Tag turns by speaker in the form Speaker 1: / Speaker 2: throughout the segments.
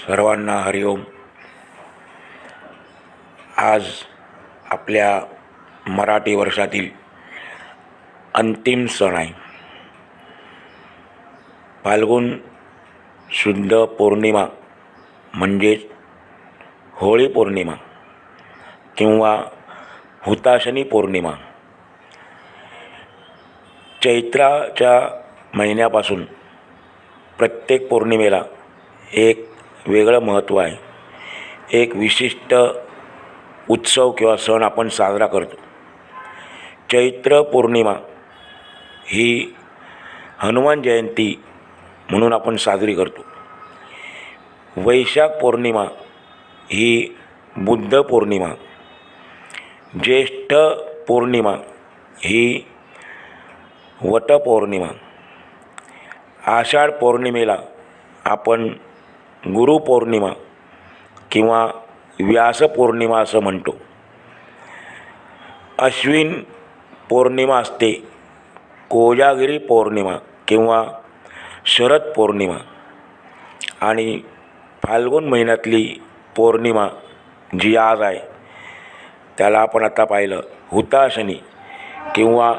Speaker 1: सर्वांना हरिओम. आज आपल्या मराठी वर्षातील अंतिम सण आहे. फाल्गुन शुद्ध पौर्णिमा म्हणजेच होळी पौर्णिमा किंवा हुताशनी पौर्णिमा. चैत्राच्या महिन्यापासून प्रत्येक पौर्णिमेला एक वेगळं महत्त्व आहे. एक विशिष्ट उत्सव किंवा सण आपण साजरा करतो. चैत्र पौर्णिमा ही हनुमान जयंती म्हणून आपण साजरी करतो. वैशाख पौर्णिमा ही बुद्ध पौर्णिमा. ज्येष्ठ पौर्णिमा ही वटपौर्णिमा. आषाढ पौर्णिमेला आपण गुरुपौर्णिमा किंवा व्यास पौर्णिमा असं म्हणतो. अश्विन पौर्णिमा असते कोजागिरी पौर्णिमा किंवा शरद पौर्णिमा. आणि फाल्गुन महिन्यातली पौर्णिमा जी आज आहे त्याला आपण आता पाहिलं हुताशनी किंवा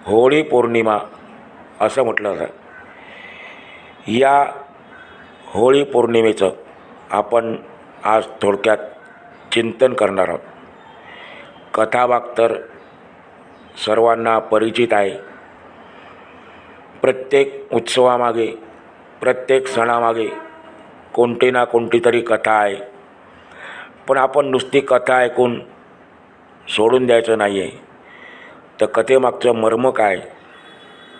Speaker 1: होळी पौर्णिमा असं म्हटलं जातं. या होळी पौर्णिमेचं आपण आज थोडक्यात चिंतन करणार आहोत. कथाभाग तर सर्वांना परिचित आहे. प्रत्येक उत्सवामागे, प्रत्येक सणामागे कोणती ना कोणती तरी कथा आहे. पण आपण नुसती कथा ऐकून सोडून द्यायचं नाही आहे. तर कथेमागचं मर्म काय,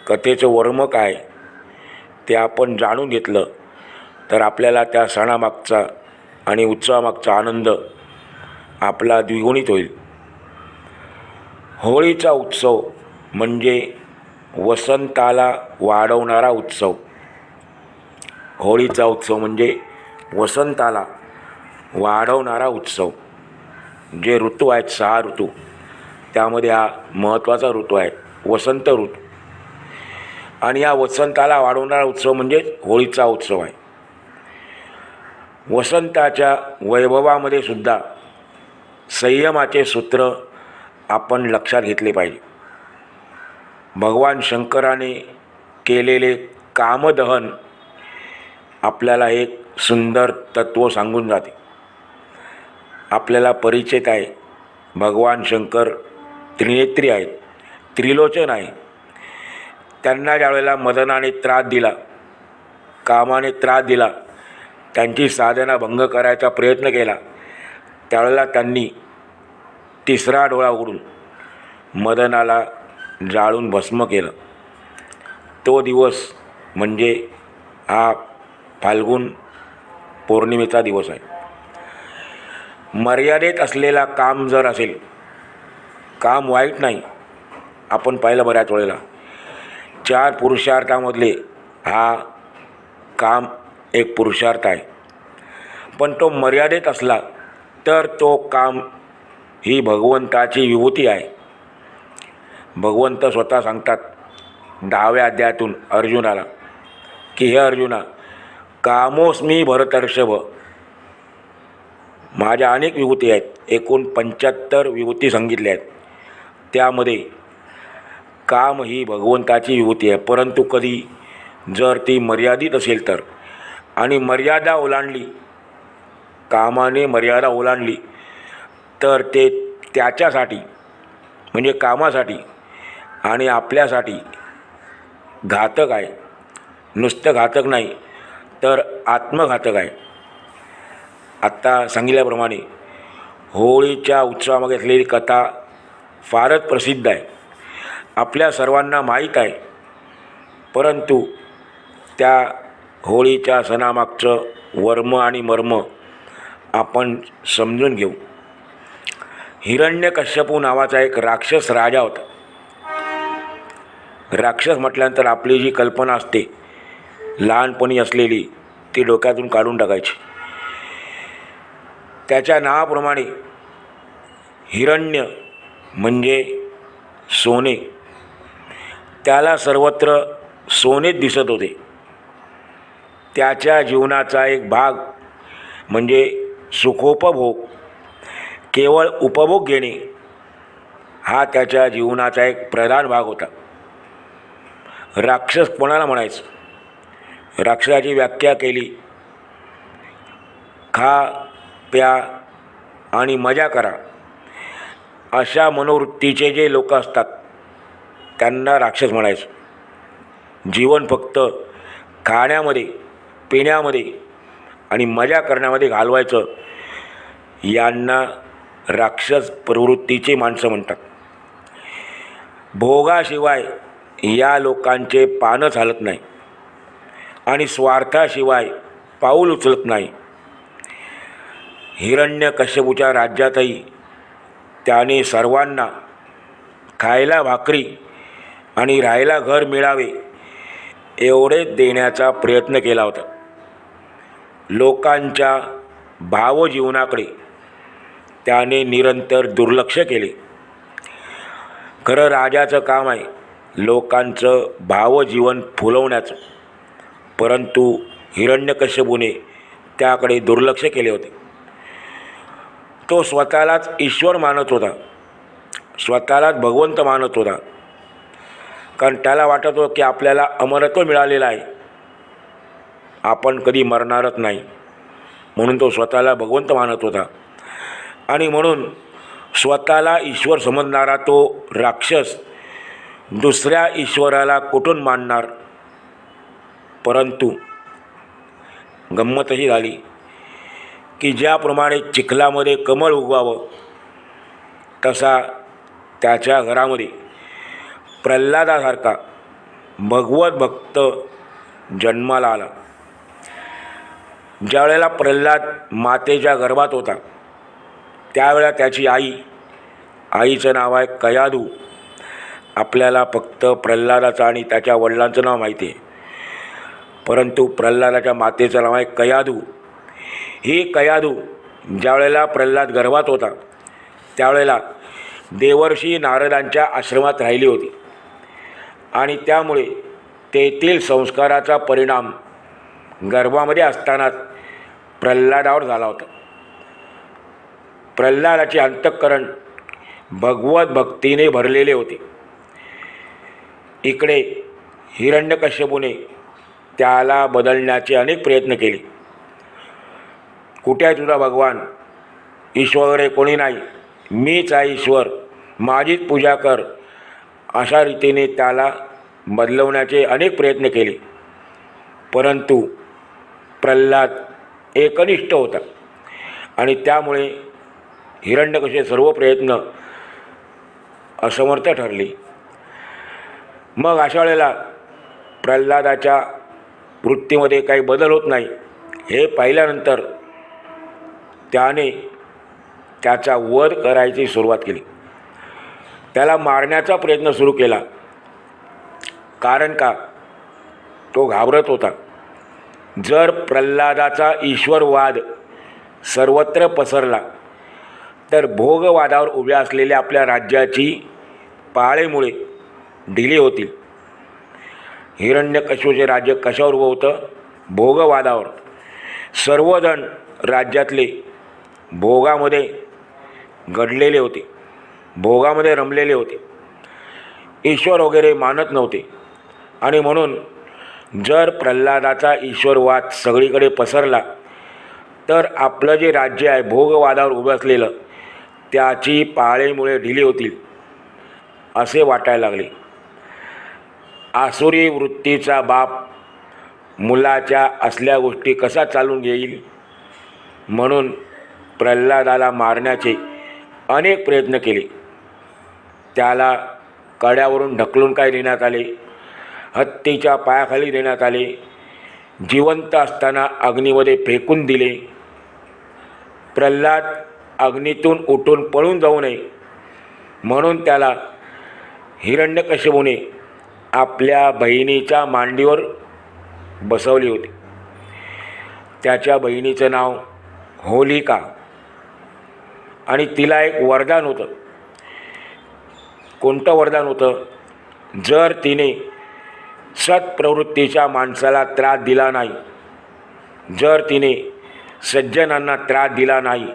Speaker 1: कथेचं वर्म काय ते आपण जाणून घेतलं तर आपल्याला त्या सणामागचा आणि उत्सवामागचा आनंद आपला द्विगुणित होईल. होळीचा उत्सव म्हणजे वसंताला वाढवणारा उत्सव. होळीचा उत्सव म्हणजे वसंताला वाढवणारा उत्सव. जे ऋतू आहेत 6 ऋतू त्यामध्ये हा महत्त्वाचा ऋतू आहे वसंत ऋतू. आणि या वसंताला वाढवणारा उत्सव म्हणजे होळीचा उत्सव आहे. वसंताच्या वैभवामध्ये सुद्धा संयमाचे सूत्र आपण लक्षात घेतले पाहिजे. भगवान शंकराने केलेले कामदहन आपल्याला एक सुंदर तत्त्व सांगून जाते. आपल्याला परिचित आहे भगवान शंकर त्रिनेत्री आहेत, त्रिलोचन आहे. त्यांना ज्यावेळेला मदनाने त्रास दिला, कामाने त्रास दिला, त्यांची साधना भंग करायचा प्रयत्न केला, त्यावेळेला त्यांनी तिसरा डोळा उघडून मदनाला जाळून भस्म केलं. तो दिवस म्हणजे हा फाल्गुन पौर्णिमेचा दिवस आहे. मर्यादेत असलेला काम जर असेल, काम वाईट नाही. आपण पाहिलं बऱ्याच वेळेला 4 पुरुषार्थामधले हा काम एक पुरुषार्थ आहे. पण तो मर्यादेत असला तर तो काम ही भगवंताची विभूती आहे. भगवंत स्वतः सांगतात 10व्या अध्यायातून अर्जुनाला की हे अर्जुना, कामोस्मी भरतर्षभ. माझ्या अनेक विभूती आहेत, एकूण 75 विभूती सांगितल्या आहेत. त्यामध्ये काम ही भगवंताची विभूती आहे. परंतु कधी जर ती मर्यादित असेल तर, आणि मर्यादा ओलांडली, कामाने मर्यादा ओलांडली तर ते त्याच्यासाठी म्हणजे कामासाठी आणि आपल्यासाठी घातक आहे. नुसतं घातक नाही तर आत्मघातक आहे. आत्ता सांगितल्याप्रमाणे होळीच्या उत्सवामागे असलेली कथा फारच प्रसिद्ध आहे, आपल्या सर्वांना माहीत आहे. परंतु त्या होळीच्या सणामागचं वर्म आणि मर्म आपण समजून घेऊ. हिरण्यकश्यपू नावाचा एक राक्षस राजा होता. राक्षस म्हटल्यानंतर आपली जी कल्पना असते लहानपणी असलेली ती डोक्यातून काढून टाकायची. त्याच्या नावाप्रमाणे हिरण्य म्हणजे सोने. त्याला सर्वत्र सोनेच दिसत होते. त्याच्या जीवनाचा एक भाग म्हणजे सुखोपभोग, केवळ उपभोग घेणे हा त्याच्या जीवनाचा एक प्रधान भाग होता. राक्षस कोणाला म्हणायचं? राक्षसाची व्याख्या केली, खा प्या आणि मजा करा अशा मनोवृत्तीचे जे लोक असतात त्यांना राक्षस म्हणायचं. जीवन फक्त खाण्यामध्ये, पिण्यामध्ये आणि मजा करण्यामध्ये घालवायचं यांना राक्षस प्रवृत्तीचे माणसं म्हणतात. भोगाशिवाय या लोकांचे पानच हलत नाही आणि स्वार्थाशिवाय पाऊल उचलत नाही. हिरण्यकश्यपूच्या राज्यातही त्याने सर्वांना खायला भाकरी आणि राहायला घर मिळावे एवढेच देण्याचा प्रयत्न केला होता. लोकांच्या भावजीवनाकडे त्याने निरंतर दुर्लक्ष केले. खरं राजाचं काम आहे लोकांचं भावजीवन फुलवण्याचं, परंतु हिरण्यकश्यपूने त्याकडे दुर्लक्ष केले होते. तो स्वतःलाच ईश्वर मानत होता, स्वतःलाच भगवंत मानत होता, कारण त्याला वाटत होतं की आपल्याला अमरत्व मिळालेलं आहे, आपण कधी मरणारच नाही, म्हणून तो स्वतःला भगवंत मानत होता. आणि म्हणून स्वतःला ईश्वर समजणारा तो राक्षस दुसऱ्या ईश्वराला कुठून मानणार. परंतु गंमत अशी झाली की ज्याप्रमाणे चिखलामध्ये कमळ उगवावं तसा त्याच्या घरामध्ये प्रल्हादासारखा भगवत भक्त जन्माला आला. ज्यावेळेला प्रल्हाद मातेच्या गर्भात होता त्यावेळेला त्याची आईचं नाव आहे कयाधू. आपल्याला फक्त प्रल्हादाचं आणि त्याच्या वडिलांचं नाव माहिती आहे, परंतु प्रल्हादाच्या मातेचं नाव आहे कयाधू. ही कयाधू ज्यावेळेला प्रल्हाद गर्भात होता त्यावेळेला देवर्षी नारदांच्या आश्रमात राहिली होती आणि त्यामुळे तेथील संस्काराचा परिणाम गर्भामध्ये असतानाच प्रल्हादावर झाला होता. प्रल्हादाचे अंतःकरण भगवत भक्तीने भरलेले होते. इकडे हिरण्यकश्यपूने त्याला बदलण्याचे अनेक प्रयत्न केले. कुठे आहे तुझा भगवान? ईश्वर वगैरे कोणी नाही, मीच आहे ईश्वर, माझीच पूजा कर, अशा रीतीने त्याला बदलवण्याचे अनेक प्रयत्न केले. परंतु प्रल्हाद एकनिष्ठ होता आणि त्यामुळे हिरण्यकश्यपूचे सर्व प्रयत्न असमर्थ ठरले. मग अशा वेळेला प्रल्हादाच्या वृत्तीमध्ये काही बदल होत नाही हे पाहिल्यानंतर त्याने त्याचा वध करायची सुरुवात केली. त्याला मारण्याचा प्रयत्न सुरू केला. कारण का? तो घाबरत होता. जर प्रल्हादाचा ईश्वरवाद सर्वत्र पसरला तर भोगवादावर उभ्या असलेल्या आपल्या राज्याची पाळेमुळे ढिली होतील. हिरण्यकश्यपूचे राज्य कशावर उभं होतं? भोगवादावर. सर्वजण राज्यातले भोगामध्ये घडलेले होते, भोगामध्ये रमलेले होते, ईश्वर वगैरे मानत नव्हते. आणि म्हणून जर प्रल्हादाचा ईश्वरवाद सगळीकडे पसरला तर आपलं जे राज्य आहे भोगवादावर उभं असलेलं त्याची पाळेमुळे ढिली होतील असे वाटायला लागले. आसुरी वृत्तीचा बाप मुलाच्या असल्या गोष्टी कसा चालून घेईल, म्हणून प्रल्हादाला मारण्याचे अनेक प्रयत्न केले. त्याला कड्यावरून ढकलून काय देण्यात आले, हत्तीच्या पायाखाली देण्यात आले, जिवंत असताना अग्नीमध्ये फेकून दिले. प्रल्हाद अग्नीतून उठून पळून जाऊ नये म्हणून त्याला हिरण्यकश्यपूने आपल्या बहिणीच्या मांडीवर बसवली होती. त्याच्या बहिणीचं नाव होलिका आणि तिला एक वरदान होतं. कोणतं वरदान होतं? जर तिने सत्प्रवृत्तीच्या माणसाला त्रास दिला नाही, जर तिने सज्जनांना त्रास दिला नाही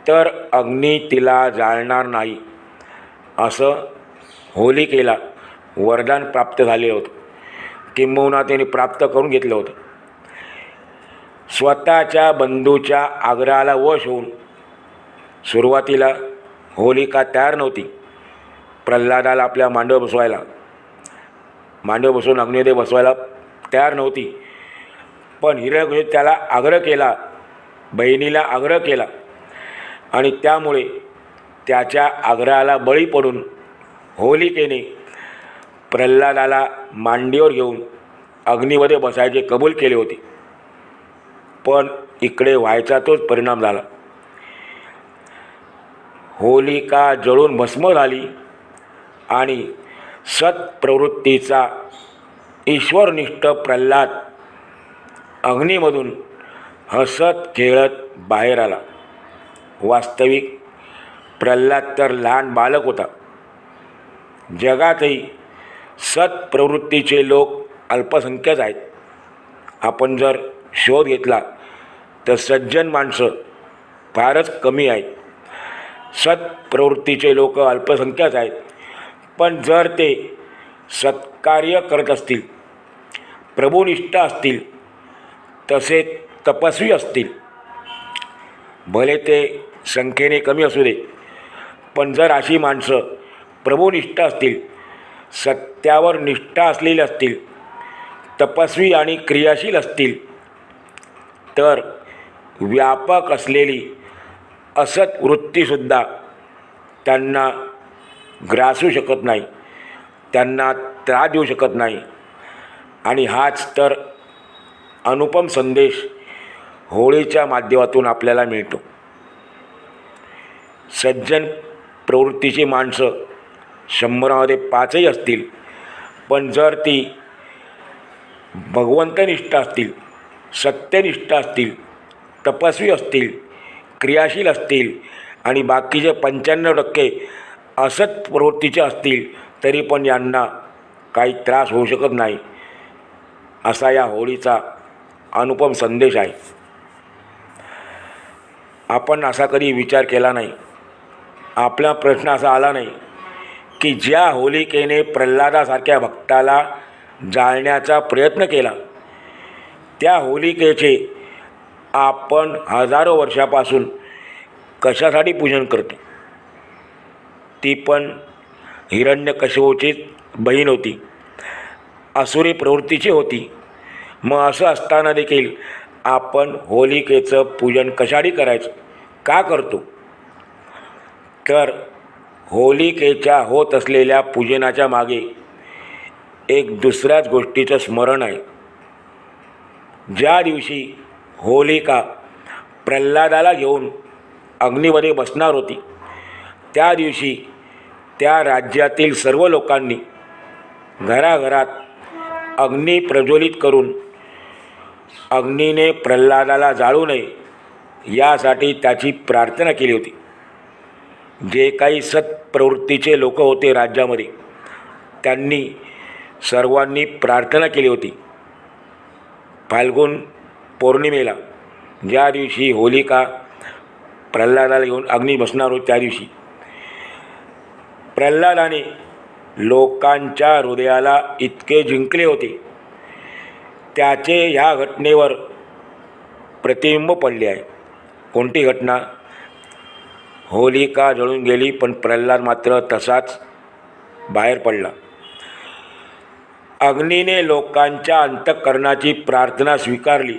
Speaker 1: तर अग्नी तिला जाळणार नाही, असं होलिकेला वरदान प्राप्त झाले होतं, किंबहुना त्याने प्राप्त करून घेतलं होतं. स्वतःच्या बंधूच्या आग्रहाला वश होऊन सुरुवातीला होलिका तयार नव्हती प्रल्हादाला आपल्या मांडीवर बसवून अग्निदेव बसवायला तयार नव्हती. पण हिरण्यकशिपूने त्याला आग्रह केला, बहिणीला आग्रह केला आणि त्यामुळे त्याच्या आग्रहाला बळी पडून होलिकेने प्रल्हादाला मांडीवर घेऊन अग्नीमध्ये बसायचे कबूल केले होते. पण इकडे व्हायचा तोच परिणाम झाला. होलिका जळून भस्म झाली आणि सत्प्रवृत्तीचा ईश्वरनिष्ठ प्रल्हाद अग्नीमधून हसत खेळत बाहेर आला. वास्तविक प्रल्हाद तर लहान बालक होता. जगातही सत्प्रवृत्तीचे लोक अल्पसंख्यक आहेत. आपण जर शोध घेतला तर सज्जन माणसं फारच कमी आहेत. सत्प्रवृत्तीचे लोक अल्पसंख्याक आहेत. पण जर ते सत्कार्य करत असतील, प्रभुनिष्ठ असतील, तसे तपस्वी असतील, भले ते संख्येने कमी असू दे, पण जर अशी माणसं प्रभुनिष्ठ असतील, सत्यावर निष्ठा असलेली असतील, तपस्वी आणि क्रियाशील असतील, तर व्यापक असलेली असत वृत्तीसुद्धा त्यांना ग्रासू शकत नाही, त्यांना त्रास देऊ शकत नाही. आणि हाच तर अनुपम संदेश होळीच्या माध्यमातून आपल्याला मिळतो. सज्जन प्रवृत्तीची माणसं 100मध्ये 5ही असतील, पण जर ती भगवंतनिष्ठ असतील, सत्यनिष्ठ असतील, तपस्वी असतील, क्रियाशील असतील आणि बाकीचे 95% असत प्रवृत्तीचे असतील, तरी पण यांना काही त्रास होऊ शकत नाही, असा या होळीचा अनुपम संदेश आहे. आपण असा कधी विचार केला नाही, आपला प्रश्न असा आला नाही की ज्या होलिकेने प्रल्हादासारख्या भक्ताला जाळण्याचा प्रयत्न केला, त्या होलिकेचे आपण हजारो वर्षापासून कशासाठी पूजन करतो? ती पण हिरण्यकशिपूची बहीण होती, असुरी प्रवृत्तीची होती. मग असं असताना देखील आपण होलिकेचं पूजन कशासाठी करायचं, का करतो? तर होलिकेच्या होत असलेल्या पूजनाच्या मागे एक दुसऱ्याच गोष्टीचं स्मरण आहे. ज्या दिवशी होलिका प्रल्हादाला घेऊन अग्नीमध्ये बसणार होती, त्या दिवशी त्या राज्यातील सर्व लोकांनी घराघरात अग्नी प्रज्वलित करून अग्नीने प्रल्हादाला जाळू नये यासाठी त्याची प्रार्थना केली होती. जे काही सत्प्रवृत्तीचे लोक होते राज्यामध्ये, त्यांनी सर्वांनी प्रार्थना केली होती. फाल्गुन पौर्णिमेला ज्या दिवशी होलिका प्रल्हादाला घेऊन अग्नी बसणार होती, त्या दिवशी प्रल्हादाने लोकांच्या हृदयाला इतके जिंकले होते, त्याचे ह्या घटनेवर प्रतिबिंब पडले आहे. कोणती घटना? होलिका जळून गेली, पण प्रल्हाद मात्र तसाच बाहेर पडला. अग्नीने लोकांच्या अंतःकरणाची प्रार्थना स्वीकारली.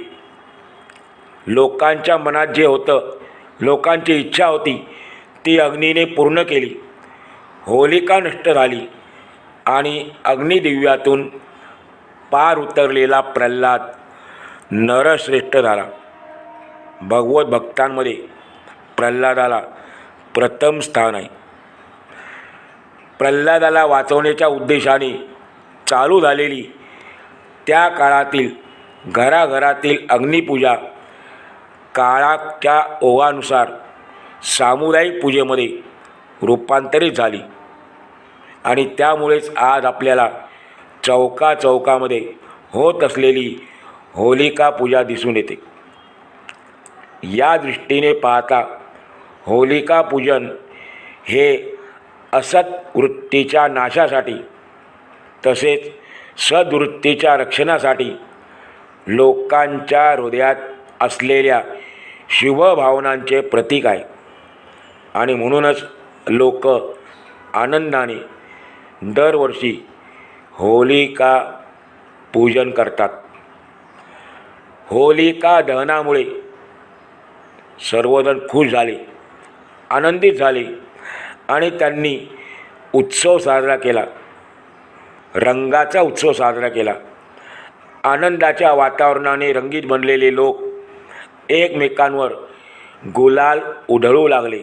Speaker 1: लोकांच्या मनात जे होतं, लोकांची इच्छा होती, ती अग्नीने पूर्ण केली. होलिका नष्ट झाली आणि अग्निदिव्यातून पार उतरलेला प्रल्हाद नरश्रेष्ठ झाला. भगवत भक्तांमध्ये प्रल्हादाला प्रथम स्थान आहे. प्रल्हादाला वाचवण्याच्या उद्देशाने चालू झालेली त्या काळातील घराघरातील अग्निपूजा काळाच्या ओघानुसार सामुदायिक पूजेमध्ये रूपांतरित झाली आणि त्यामुळेच आज आपल्याला चौकाचौकामध्ये होत असलेली होलिका पूजा दिसून येते. या दृष्टीने पाहता होलिका पूजन हे असत वृत्तीच्या नाशासाठी तसेच सद्वृत्तीच्या रक्षणासाठी लोकांच्या हृदयात असलेल्या शुभ भावनांचे प्रतीक आहे आणि म्हणूनच लोक आनंदाने दरवर्षी होलिका पूजन करतात. होलिका दहनामुळे सर्वजण खुश झाले, आनंदित झाले आणि त्यांनी उत्सव साजरा केला, रंगाचा उत्सव साजरा केला. आनंदाच्या वातावरणाने रंगीत बनलेले लोक एकमेकांवर गुलाल उधळू लागले.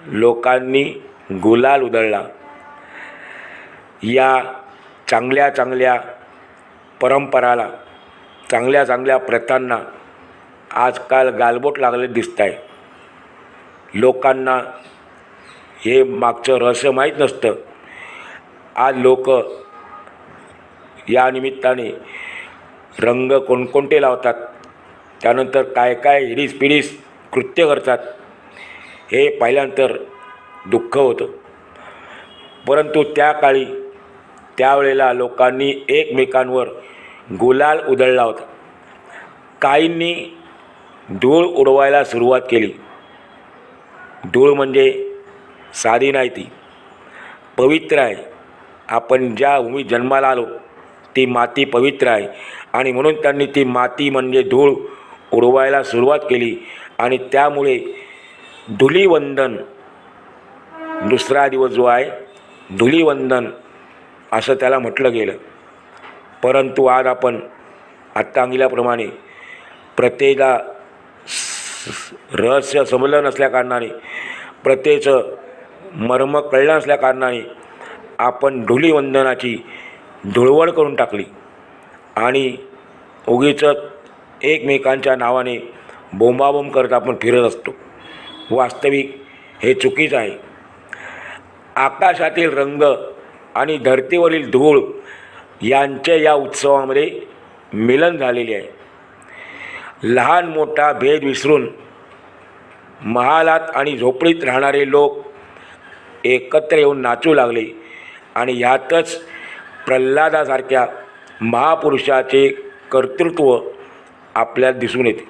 Speaker 1: लोकांनी गुलाल उधळला. या चांगल्या चांगल्या परंपराला, चांगल्या चांगल्या प्रथांना आजकाल गालबोट लागले दिसत आहे. लोकांना हे मागचं रहस्य माहीत नसतं. आज लोक या निमित्ताने रंग कोणकोणते लावतात, त्यानंतर काय काय हिडीस पिडीस कृत्य करतात, हे पाहिल्यानंतर दुःख होतं. परंतु त्या काळी त्यावेळेला लोकांनी एकमेकांवर गुलाल उधळला होता. काहींनी धूळ उडवायला सुरुवात केली. धूळ म्हणजे साधी नाही, ती पवित्र आहे. आपण ज्या भूमीत जन्माला आलो ती माती पवित्र आहे आणि म्हणून त्यांनी ती माती म्हणजे धूळ उडवायला सुरुवात केली आणि त्यामुळे धुलीवंदन, दुसरा दिवस जो आहे धुलीवंदन असं त्याला म्हटलं गेलं. परंतु आज आपण आत्ता सांगितल्याप्रमाणे प्रत्येका रहस्य समजलं नसल्याकारणाने, प्रत्येचं मर्म कळलं नसल्याकारणाने आपण धुलीवंदनाची धुळवड करून टाकली आणि उगीच एकमेकांच्या नावाने बोंबाबोंब करत आपण फिरत असतो. वास्तविक हे चुकीचं आहे. आकाशातील रंग आणि धरतीवरील धूळ यांचे या उत्सवामध्ये मिलन झालेले आहे. लहान मोठा भेद विसरून महालात आणि झोपडीत राहणारे लोक एकत्र येऊन नाचू लागले आणि ह्यातच प्रल्हादासारख्या महापुरुषाचे कर्तृत्व आपल्याला दिसून येते.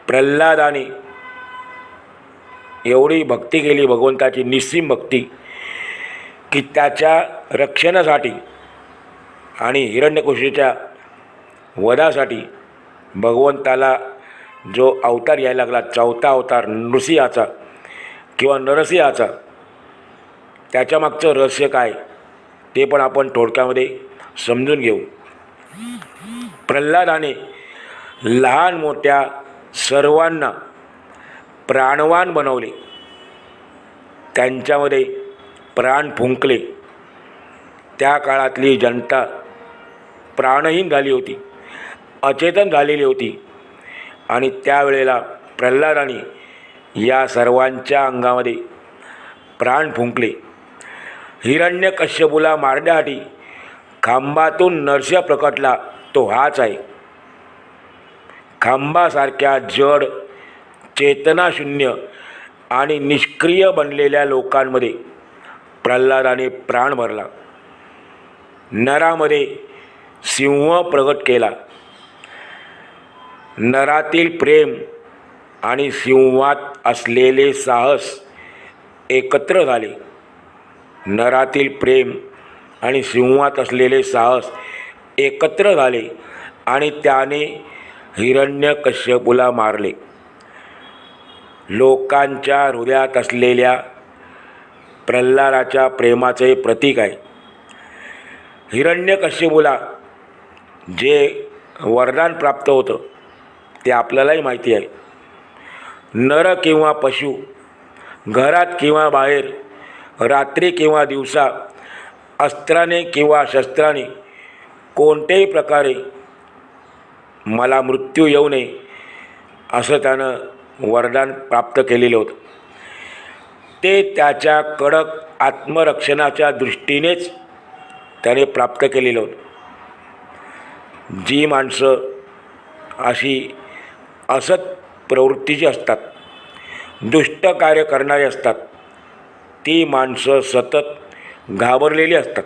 Speaker 1: प्रल्हादाने एवढी भक्ती केली, भगवंताची निस्सीम भक्ती, की त्याच्या रक्षणासाठी आणि हिरण्यकशिपूच्या वधासाठी भगवंताला जो अवतार यायला लागला, चौथा अवतार नृसिंहाचा किंवा नरसिंहाचा, त्याच्यामागचं रहस्य काय ते पण आपण थोडक्यामध्ये समजून घेऊ. प्रल्हादाने लहान मोठ्या सर्वांना प्राणवान बनवले, त्यांच्यामध्ये प्राण फुंकले. त्या काळातली जनता प्राणहीन झाली होती, अचेतन झालेली होती आणि त्यावेळेला प्रल्हादाने या सर्वांच्या अंगामध्ये प्राण फुंकले. हिरण्यकश्यपूला मारण्यासाठी खांबातून नरसिंह प्रकटला तो हाच आहे. खांबासारख्या जड, चेतनाशून्य आणि निष्क्रिय बनलेल्या लोकांमध्ये प्रल्हादाने प्राण भरला. नरामध्ये सिंह प्रगट केला. नरातील प्रेम आणि सिंहात असलेले साहस एकत्र झाले. नरातील प्रेम आणि सिंहात असलेले साहस एकत्र झाले आणि त्याने हिरण्यकश्यपूला मारले. लोकांच्या हृदयात असलेल्या प्रल्हादाच्या प्रेमाचे प्रतीक आहे. हिरण्यकश्यपूला जे वरदान प्राप्त होतं ते आपल्यालाही माहिती आहे. नर किंवा पशु, घरात किंवा बाहेर, रात्री किंवा दिवसा, अस्त्राने किंवा शस्त्राने कोणत्याही प्रकारे मला मृत्यू येऊ नये असं त्यानं वरदान प्राप्त केलेलं होतं. ते त्याच्या कडक आत्मरक्षणाच्या दृष्टीनेच त्याने प्राप्त केलेलं होतं. जी माणसं अशी असत प्रवृत्तीची असतात, दुष्ट कार्य करणारी असतात, ती माणसं सतत घाबरलेली असतात.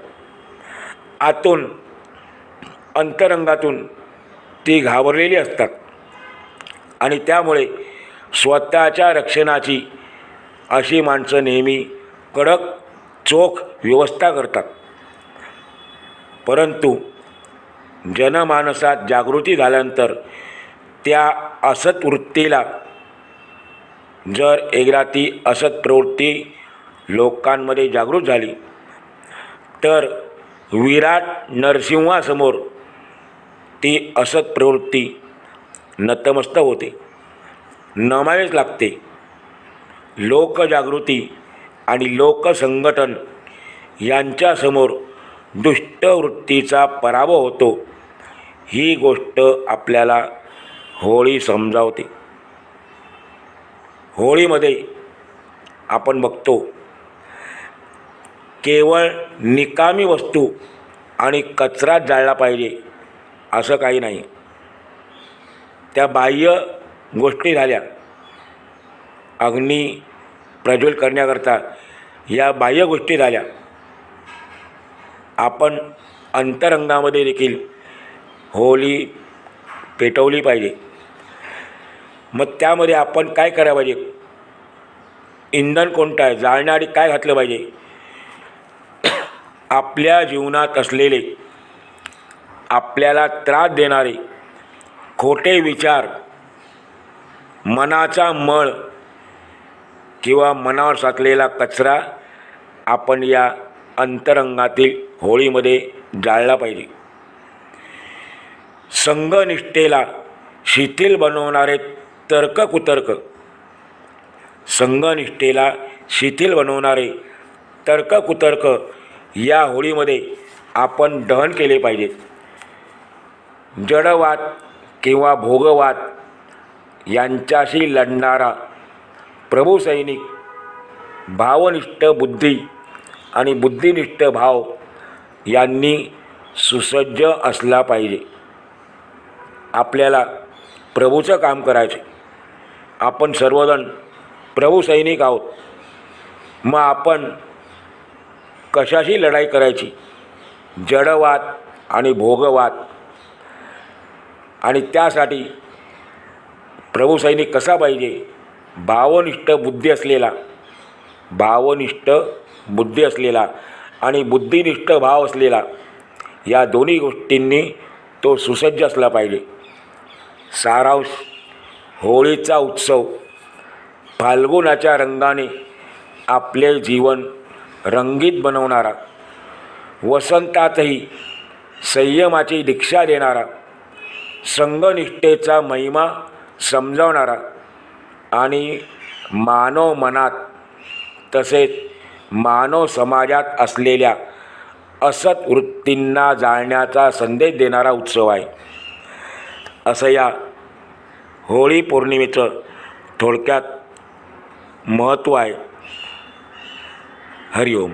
Speaker 1: आतून अंतरंगातून ती घाबरलेली असतात आणि त्यामुळे स्वतःच्या रक्षणाची अशी माणसं नेहमी कडक चोख व्यवस्था करतात. परंतु जनमानसात जागृती झाल्यानंतर त्या असत वृत्तीला जर एकदा ती असत प्रवृत्ती लोकांमध्ये जागृत झाली तर विराट नरसिंहासमोर ती असत प्रवृत्ती नतमस्तक होते, नमावेच लागते. लोकजागृती आणि लोकसंघटन यांच्यासमोर दुष्टवृत्तीचा पराभव होतो. ही गोष्ट आपल्याला होळी समजावते. होळीमध्ये आपण बघतो केवळ निकामी वस्तू आणि कचराच जाळला पाहिजे असं काही नाही. त्या बाह्य गोष्टी झाल्या, अग्नी प्रज्वलित करण्याकरता या बाह्य गोष्टी झाल्या. आपण अंतरंगामध्ये देखील होळी पेटवली पाहिजे. मग त्यामध्ये आपण काय करायला पाहिजे, इंधन कोणतं आहे, जाळण्याआधी काय घातलं पाहिजे. आपल्या जीवनात असलेले आपल्याला त्रास देणारे खोटे विचार, मनाचा मळ किंवा मनावर साचलेला कचरा आपण या अंतरंगातील होळीमध्ये जाळला पाहिजे. संघनिष्ठेला शिथिल बनवणारे तर्ककुतर्क, संघनिष्ठेला शिथिल बनवणारे तर्ककुतर्क या होळीमध्ये आपण दहन केले पाहिजे. जडवाद किंवा भोगवाद यांच्याशी लढणारा प्रभुसैनिक भावनिष्ठ बुद्धी आणि बुद्धिनिष्ठ भाव यांनी सुसज्ज असला पाहिजे. आपल्याला प्रभूचं काम करायचे. आपण सर्वजण प्रभुसैनिक आहोत. मग आपण कशाशी लढाई करायची, जडवाद आणि भोगवाद. आणि त्यासाठी प्रभुसैनिक कसा पाहिजे, भावनिष्ठ बुद्धी असलेला आणि बुद्धिनिष्ठ भाव असलेला, या दोन्ही गोष्टींनी तो सुसज्ज असला पाहिजे. सारांश, होळीचा उत्सव फाल्गुनाच्या रंगाने आपले जीवन रंगीत बनवणारा, वसंतातही संयमाची दीक्षा देणारा, संघनिष्ठेचा महिमा समजावणारा आणि मानव मनात तसेच मानव समाजात असलेल्या असत वृत्तींना जाळण्याचा संदेश देणारा उत्सव आहे. असं या होळी पौर्णिमेचं थोडक्यात महत्त्व आहे. हरिओम.